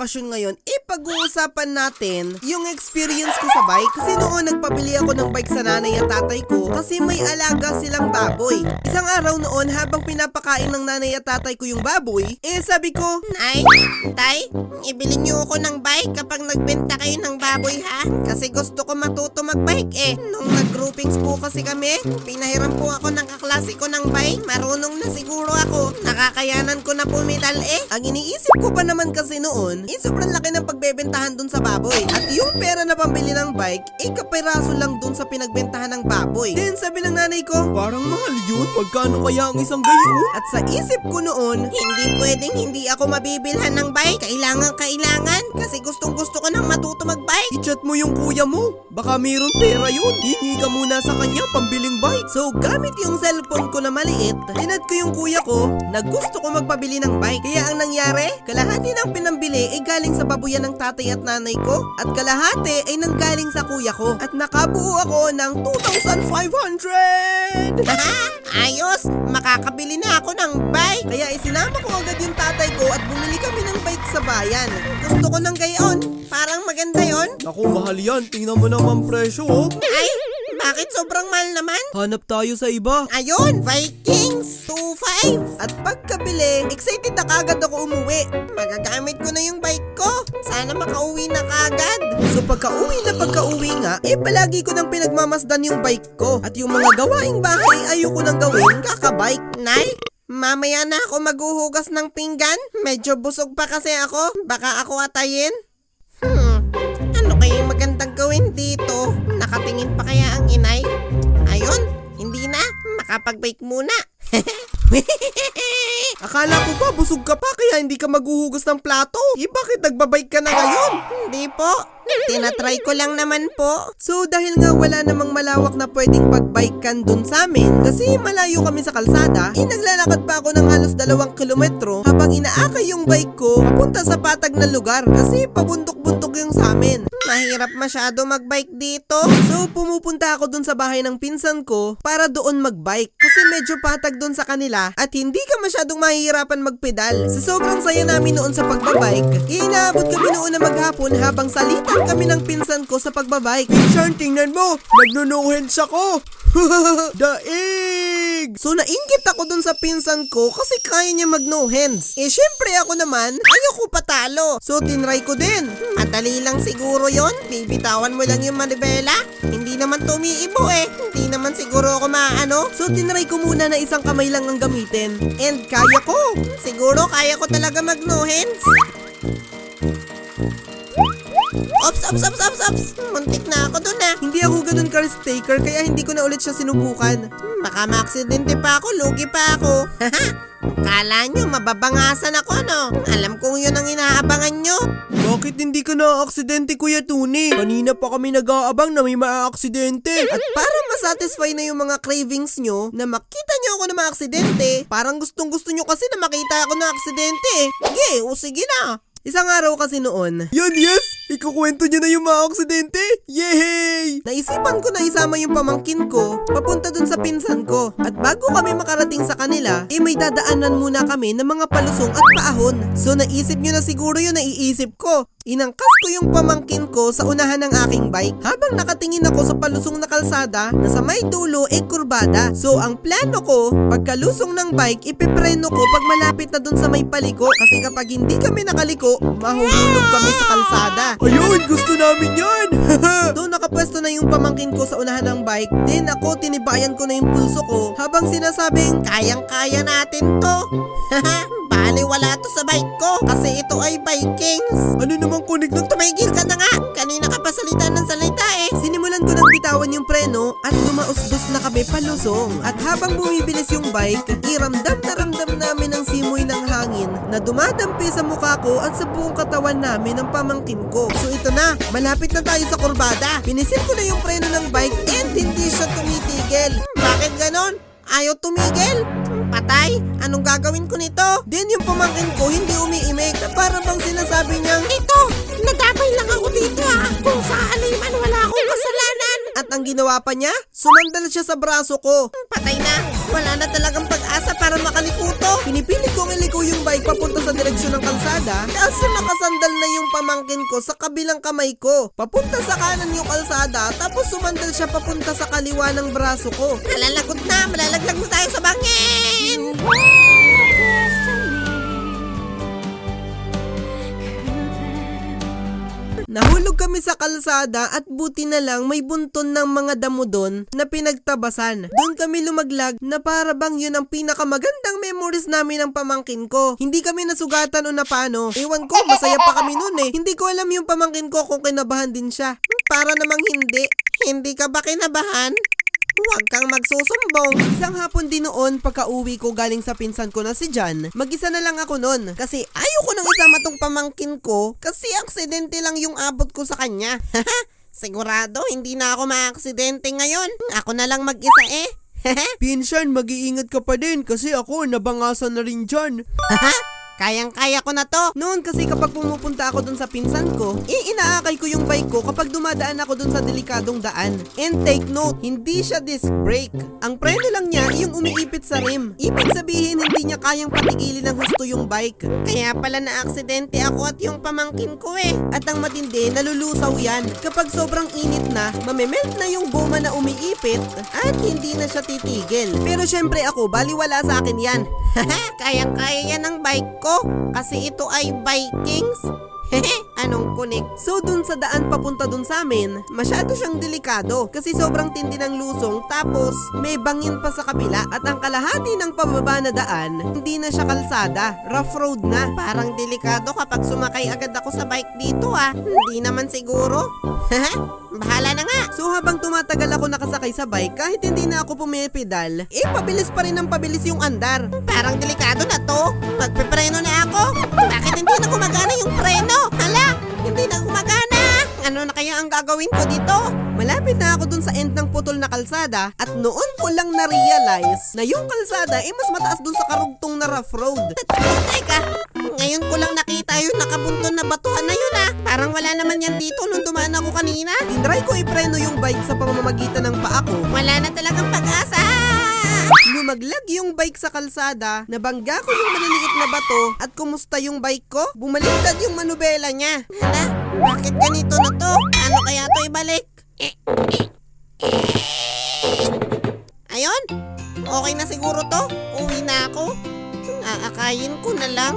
bakasyon ngayon, pag-uusapan natin yung experience ko sa bike. Kasi noon nagpabili ako ng bike sa nanay at tatay ko kasi may alaga silang baboy. Isang araw noon habang pinapakain ng nanay at tatay ko yung baboy, sabi ko, Nay, Tay, ibili niyo ako ng bike kapag nagbenta kayo ng baboy ha? Kasi gusto ko matuto magbike eh. Nung nag-groupings po kasi kami, pinahiram po ako ng kaklase ko ng bike. Marunong na siguro ako. Nakakayanan ko na pumidal eh. ang iniisip ko pa naman kasi noon, sobrang laki ng pagbebentahan dun sa baboy. At yung pera na pambili ng bike, kapiraso lang dun sa pinagbentahan ng baboy. Then sabi ng nanay ko, parang mahal yun, magkano kaya ang isang gayon? At sa isip ko noon, Hindi pwedeng hindi ako mabibilhan ng bike. Kailangan. Kasi gustong gusto ko nang matuto magbike. i-chat mo yung kuya mo. Baka mayroon pera yun. Hingi ka muna sa kanya pambiling bike. So gamit yung cellphone ko na maliit, tinad ko yung kuya ko na gusto ko magpabili ng bike. Kaya ang nangyari, kalahati ng pinambili ay galing sa babuyan ng tatay at nanay ko at kalahati ay nanggaling sa kuya ko. At nakabuo ako ng 2,500! Ayos, makakabili na ako ng bike. Kaya isinama ko agad yung tatay ko at bumili kami ng bike sa bayan. Gusto ko ng gayon. Parang maganda yon. Naku, mahal yan. Tingnan mo naman presyo, oh. Ay, bakit sobrang mahal naman? Hanap tayo sa iba. Ayun, Vikings 2.5. At pagkabili, excited na kagad ako umuwi. Magagamit ko na yung bike ko. Sana makauwi na kagad. So pagka-uwi nga, palagi ko nang pinagmamasdan yung bike ko. At yung mga gawaing bahay ayoko nang gawin, kakabike. Nay, mamaya na ako maghuhugas ng pinggan. Medyo busog pa kasi ako. Baka ako atayin. Ano kayang magandang gawin dito? Nakatingin pa kaya ang inay? Ayun, hindi na. Makapag-bike muna. Akala ko ba busog ka pa kaya hindi ka maghuhugas ng plato? Bakit nagbabike ka na ngayon? Hindi po. Tinatry ko lang naman po. So dahil nga wala namang malawak na pwedeng pagbikekan dun sa amin, kasi malayo kami sa kalsada, naglalakad pa ako ng halos 2 kilometro habang inaakay yung bike ko papunta sa patag na lugar kasi pabundok-bundok yung sa amin. Mahirap masyado magbike dito. So pumupunta ako dun sa bahay ng pinsan ko para doon magbike kasi medyo patag dun sa kanila at hindi ka masyadong mahihirapan magpedal. Sa sobrang saya namin noon sa pagbabike, inaabot kami noon na maghapon habang salitan kami ng pinsan ko sa pagbabike. Pinsan, tingnan mo! Nagno-no-hands ako! Daig! So nainggit ako dun sa pinsan ko kasi kaya niya mag-no hands. Syempre ako naman, ayoko patalo. So tinry ko din. Madali lang siguro yon. Bibitawan mo lang yung manibela. Hindi naman tumiibo eh. Hindi naman siguro ako maano. So tinry ko muna na isang kamay lang ang gamitin. And kaya ko. Siguro kaya ko talaga mag-no hands. Ops. Muntik na ako dun ah. Hindi ako ganun ka-risk taker kaya hindi ko na ulit siya sinubukan. Baka maaksidente pa ako, lugi pa ako. Kala nyo, mababangasan ako no? Alam kong yun ang inaabangan nyo. Bakit hindi ka na-aksidente, Kuya Tuni? Kanina pa kami nag-aabang na may maa-aksidente. At para masatisfy na yung mga cravings nyo na makita nyo ako na ma-aksidente, parang gustong-gusto nyo kasi na makita ako na aksidente. Sige na. Isang araw kasi noon. Yes! Ikukwento niyo na yung mga aksidente! Yay! Naisipan ko na isama yung pamangkin ko papunta dun sa pinsan ko. At bago kami makarating sa kanila, may dadaanan muna kami ng mga palusong at paahon. So naisip nyo na siguro yun naiisip ko. Inangkas ko yung pamangkin ko sa unahan ng aking bike habang nakatingin ako sa palusong na kalsada na sa may dulo kurbada. So ang plano ko, pagkalusong ng bike, ipipreno ko pag malapit na dun sa may paliko kasi kapag hindi kami nakaliko, mahuhulog kami sa kalsada. Ayun, gusto namin yan! Doon nakapwesto na yung pamangkin ko sa unahan ng bike. Then ako, tinibayan ko na yung pulso ko habang sinasabing, Kayang-kaya natin to. Bale, wala to sa bike ko kasi ito ay Vikings. ano namang kunig ng Tumigil ka na nga. Kanina ka pa salita ng salita eh. Sinimulan ko nang bitawan yung preno at lumausdos na kami palusong. At habang bumibilis yung bike, ramdam na ramdam namin ang simoy ng hangin na dumadampi sa mukha ko at sa buong katawan namin ng pamangkin ko. So ito na, malapit na tayo sa kurbada. Pinisil ko na yung preno ng bike and hindi siya tumitigil. Bakit ganon? Ayaw tumigil? Patay? Anong gagawin ko nito? Then yung pamangkin ko hindi umiimik na para bang sinasabi niyang, Ito, nagabay lang ako dito ah. Kung sakali man wala akong kasalanan. at ang ginawa pa niya, sumandal siya sa braso ko. Patay na. Wala na talagang pag-asa para makaliko to. Pinipilit kong iliko yung bike papunta sa direksyon ng kalsada kaso nakasandal na yung pamangkin ko sa kabilang kamay ko. Papunta sa kanan yung kalsada tapos sumandal siya papunta sa kaliwa ng braso ko. Malalagot na, malalaglag na tayo sa bangin! Nahulog kami sa kalsada at buti na lang may bunton ng mga damo doon na pinagtabasan. Doon kami lumaglag na para bang yun ang pinakamagandang memories namin ng pamangkin ko. Hindi kami nasugatan o napano. Ewan ko, masaya pa kami noon eh. Hindi ko alam yung pamangkin ko kung kinabahan din siya. Para namang hindi. Hindi ka ba kinabahan? Huwag kang magsusumbong. Isang hapon din noon pagka-uwi ko galing sa pinsan ko na si Jan, mag-isa na lang ako noon kasi Ayoko nang isama tong pamangkin ko kasi aksidente lang yung abot ko sa kanya. Sigurado, hindi na ako maaksidente ngayon. Ako na lang mag-isa eh. pinsan, mag-iingat ka pa din kasi ako nabangasan na rin dyan. Kayang-kaya ko na to. Noon kasi kapag pumupunta ako dun sa pinsan ko, inaakay ko yung bike ko kapag dumadaan ako dun sa delikadong daan. And take note, hindi siya disc brake. Ang preno lang niya yung umiipit sa rim. Ibig sabihin hindi niya kayang patigilin ng husto yung bike. Kaya pala na-aksidente ako at yung pamangkin ko eh. At ang matindi, nalulusaw yan. Kapag sobrang init na, mamemelt na yung goma na umiipit at hindi na siya titigil. Pero syempre ako, baliwala sa akin yan. Kayang-kaya yan ng bike ko kasi ito ay Vikings. Anong kunik? So dun sa daan papunta dun sa amin, masyado siyang delikado kasi sobrang tindi ng lusong tapos may bangin pa sa kabila at ang kalahati ng pababa na daan, hindi na siya kalsada, rough road na. Parang delikado kapag sumakay agad ako sa bike dito ah. Hindi naman siguro. Bahala na nga. So habang tumatagal ako nakasakay sa bike, kahit hindi na ako pumipedal, pabilis pa rin ng pabilis yung andar. Parang delikado na to. Magpepreno na ako. Bakit hindi na gumagana yung preno? Hala, hindi na gumagana. Ano na kaya ang gagawin ko dito? Malapit na ako dun sa end ng putol na kalsada at noon ko lang na-realize na yung kalsada mas mataas dun sa karugtong na rough road. Teka, ngayon ko lang nakita yung nakabunton na batuhan na yun ah. Parang wala naman yan dito nung dumaan ako kanina. Tinry ko ipreno yung bike sa pamamagitan ng paa ko. Wala na talagang pag-asa. Lumaglag yung bike sa kalsada, nabangga ko yung maliliit na bato at kumusta yung bike ko? Bumaliktad yung manubela niya. Hala, bakit ganito na to? Ano kaya to ibalik? Ayun, okay na siguro to. Uwi na ako. Aakayin ko na lang.